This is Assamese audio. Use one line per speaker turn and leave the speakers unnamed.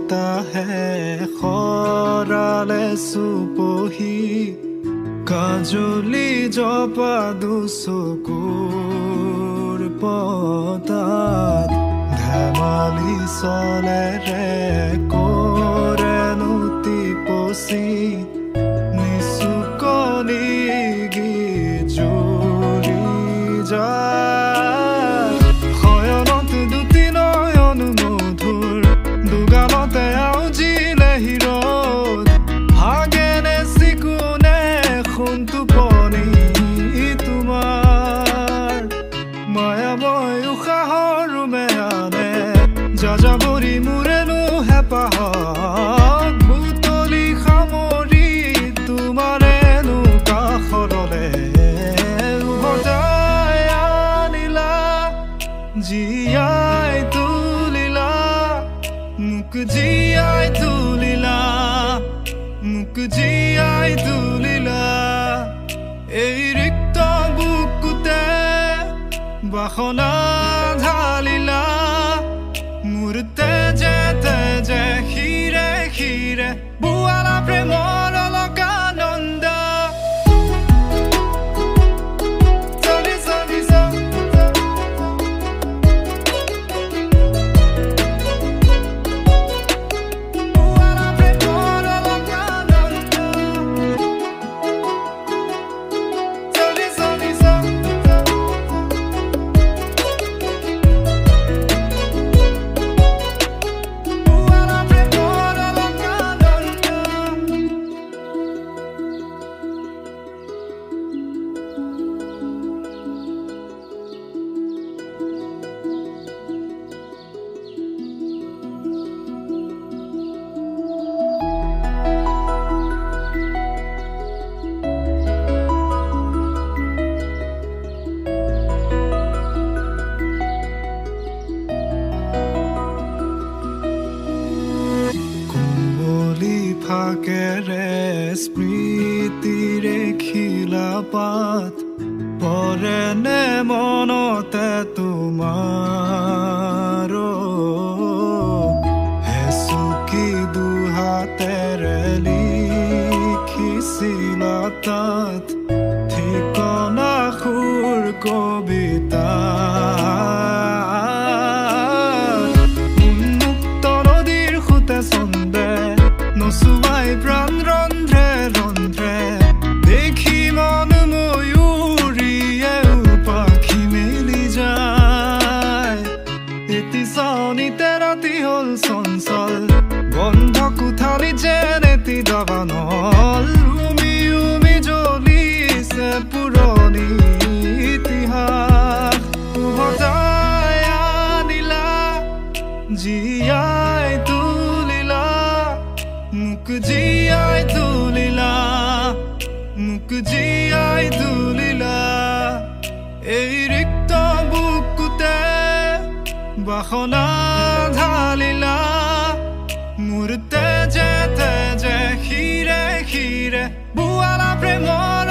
বতাহে খৰালে চুপহি কাজলি জপা দুচকুৰ পতাত ধেমালি চলেৰে কৰে নুতি পচি নিচুকনি গিজুৰি যায় শয়নত দুটি নয়ন মধুৰ দুগালতে আউজিলে হিৰদ হাগেনে চিকুনে টোপনি তোমাৰ মায়াময় উশাহৰ মেয়ানে যাযাবৰী মোৰেনো হেঁপাহত বুটলি সামৰি তোমাৰেনো কাষৰলে উভতাই আনিলা জীয়াই তুলিলা মোক জীয়াই তুলিলা মোক জীয়াই তুলিলা এই ৰিক্ত বুকুতে বাসনা ঢালিলা মোৰ তেজে তেজে শিৰে শিৰে বুৱালা প্ৰেমৰ অলকানন্দ ফাকেৰে স্মৃতিৰে খিলা পাত পৰেনে মনতে তোমাৰ হেচুকি দুহাতেৰে লিখিছিলা তাত ঠিকনা সুৰ কবিতা উন্মুক্ত নদীৰ সুতে চন্দে নচুৱাই প্ৰাণ ৰন্ধ্ৰে ৰন্ধ্ৰে দেখি মন ময়ূৰীয়ে পাখি মেলি যায় এটি চাউনিতে ৰাতি হ'ল চঞ্চল বন্ধ কোঠালি যেন এটি দাবানল উমি উমি জ্বলিছে পুৰণি ইতিহাস উভতাই আনিলা জীয়াই তুলিলা মোক জীয়াই তুলিলা মোক জীয়াই তুলিলা এই ৰিক্ত বুকুতে বাসনা ঢালিলা মোৰ তেজে তেজে শিৰে শিৰে বুৱালা প্ৰেমৰ